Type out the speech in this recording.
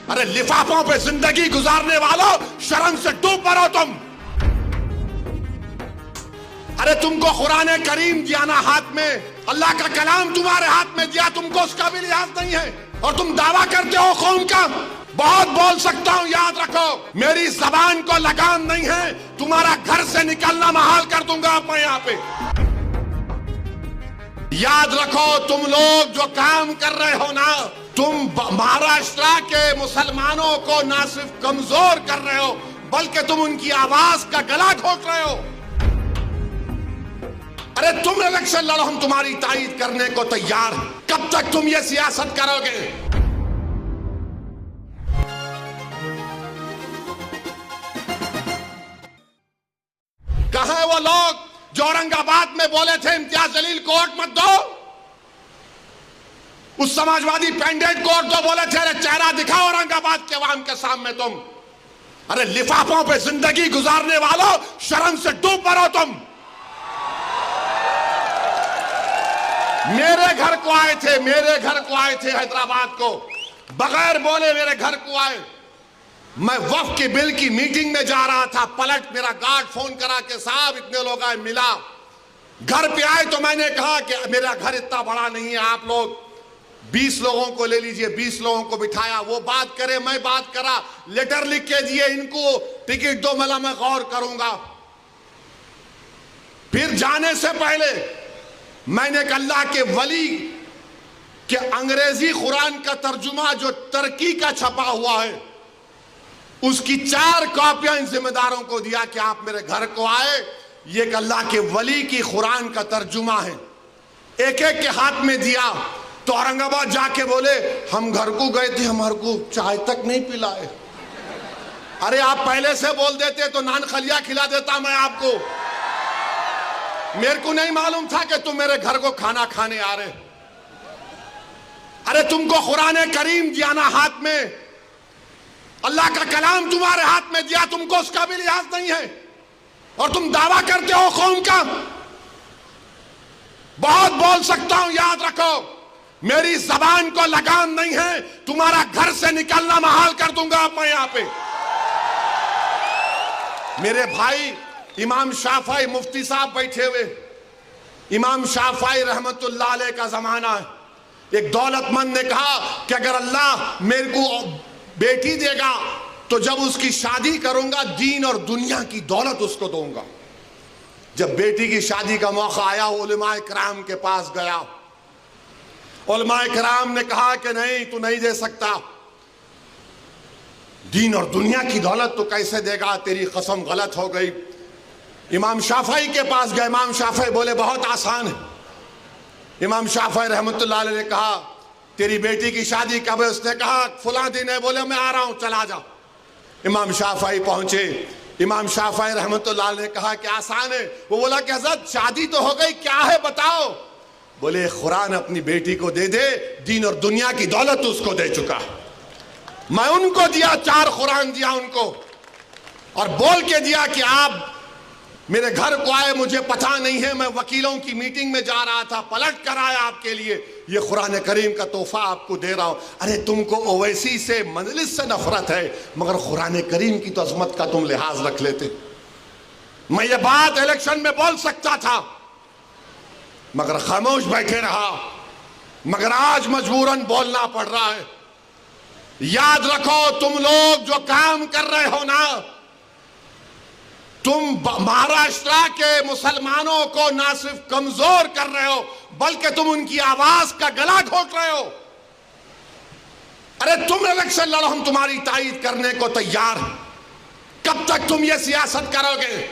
ارے لفافوں پہ زندگی گزارنے والوں، شرم سے ڈوب مرو تم۔ ارے تم کو قرآن کریم دیا نا ہاتھ میں، اللہ کا کلام تمہارے ہاتھ میں دیا، تم کو اس کا بھی لحاظ نہیں ہے، اور تم دعویٰ کرتے ہو قوم کا۔ بہت بول سکتا ہوں، یاد رکھو میری زبان کو لگام نہیں ہے، تمہارا گھر سے نکلنا محال کر دوں گا میں یہاں پہ۔ یاد رکھو تم لوگ جو کام کر رہے ہو نا، تم مہاراشٹر کے مسلمانوں کو نہ صرف کمزور کر رہے ہو بلکہ تم ان کی آواز کا گلا گھونٹ رہے ہو۔ ارے تم الیکشن لڑو، ہم تمہاری تائید کرنے کو تیار ہیں۔ کب تک تم یہ سیاست کرو گے؟ کہاں ہیں وہ لوگ جو اورنگ آباد میں بولے تھے امتیاز جلیل کو ووٹ مت دو؟ اس سماجوادی پینڈیٹ کو ووٹ دو بولے تھے، ارے چہرہ دکھاؤ اورنگ آباد کے عوام کے سامنے تم۔ ارے لفافوں پہ زندگی گزارنے والوں، شرم سے ڈوب مرو تم۔ میرے گھر کو آئے تھے حیدرآباد کو، بغیر بولے میرے گھر کو آئے۔ میں وقف کے بل کی میٹنگ میں جا رہا تھا، پلٹ میرا گارڈ فون کرا کہ صاحب اتنے لوگ آئے، ملا۔ گھر پہ آئے تو میں نے کہا کہ میرا گھر اتنا بڑا نہیں ہے، آپ لوگ 20 لوگوں کو لے لیجئے۔ 20 لوگوں کو بٹھایا، وہ بات کرے میں بات کرا، لیٹر لکھ کے دیے، ان کو ٹکٹ دو، ملا میں غور کروں گا۔ پھر جانے سے پہلے میں نے کہا اللہ کے ولی کہ انگریزی قرآن کا ترجمہ جو ترکی کا چھپا ہوا ہے، اس کی 4 کاپیاں ان ذمہ داروں کو دیا کہ آپ میرے گھر کو آئے، یہ کہ اللہ کے ولی کی قرآن کا ترجمہ ہے۔ ایک ایک کے ہاتھ میں دیا تو اورنگ آباد جا کے بولے ہم گھر کو گئے تھے، ہمارے کو چائے تک نہیں پلائے۔ ارے آپ پہلے سے بول دیتے تو نان خلیہ کھلا دیتا میں آپ کو۔ میرے کو نہیں معلوم تھا کہ تم میرے گھر کو کھانا کھانے آ رہے۔ ارے تم کو قرآن کریم دیا نا ہاتھ میں، اللہ کا کلام تمہارے ہاتھ میں دیا، تم کو اس کا بھی لحاظ نہیں ہے، اور تم دعویٰ کرتے ہو قوم کا۔ بہت بول سکتا ہوں، یاد رکھو میری زبان کو لگام نہیں ہے، تمہارا گھر سے نکلنا محال کر دوں گا میں یہاں پہ۔ میرے بھائی امام شافعی مفتی صاحب بیٹھے ہوئے، امام شافعی رحمت اللہ علیہ کا زمانہ ہے۔ ایک دولت مند نے کہا کہ اگر اللہ میرے کو بیٹی دے گا تو جب اس کی شادی کروں گا دین اور دنیا کی دولت اس کو دوں گا۔ جب بیٹی کی شادی کا موقع آیا علماء کرام کے پاس گیا، علماء کرام نے کہا کہ نہیں تو نہیں دے سکتا، دین اور دنیا کی دولت تو کیسے دے گا، تیری قسم غلط ہو گئی۔ امام شافعی کے پاس گئے، امام شافعی بولے بہت آسان ہے۔ امام شافعی رحمت اللہ علیہ نے کہا تیری بیٹی کی شادی کب ہے؟ اس نے کہا فلاں دن ہے۔ بولے میں آ رہا ہوں، چلا جا۔ امام شافعی پہنچے، امام شافعی رحمت اللہ علیہ نے کہا کہ آسان ہے۔ وہ بولا کہ حضرت شادی تو ہو گئی، کیا ہے بتاؤ؟ بولے قرآن اپنی بیٹی کو دے دے، دین اور دنیا کی دولت اس کو دے چکا۔ میں ان کو دیا، 4 قرآن دیا ان کو، اور بول کے دیا کہ آپ میرے گھر کو آئے، مجھے پتہ نہیں ہے، میں وکیلوں کی میٹنگ میں جا رہا تھا، پلٹ کر آیا آپ کے لیے، یہ قرآن کریم کا تحفہ آپ کو دے رہا ہوں۔ ارے تم کو اویسی سے مجلس سے نفرت ہے، مگر قرآن کریم کی تو عظمت کا تم لحاظ رکھ لیتے۔ میں یہ بات الیکشن میں بول سکتا تھا مگر خاموش بیٹھے رہا، مگر آج مجبوراً بولنا پڑ رہا ہے۔ یاد رکھو تم لوگ جو کام کر رہے ہو نا، تم مہاراشٹر کے مسلمانوں کو نہ صرف کمزور کر رہے ہو بلکہ تم ان کی آواز کا گلا گھونٹ رہے ہو۔ ارے تم الیکشن لڑو، ہم تمہاری تائید کرنے کو تیار ہیں۔ کب تک تم یہ سیاست کرو گے؟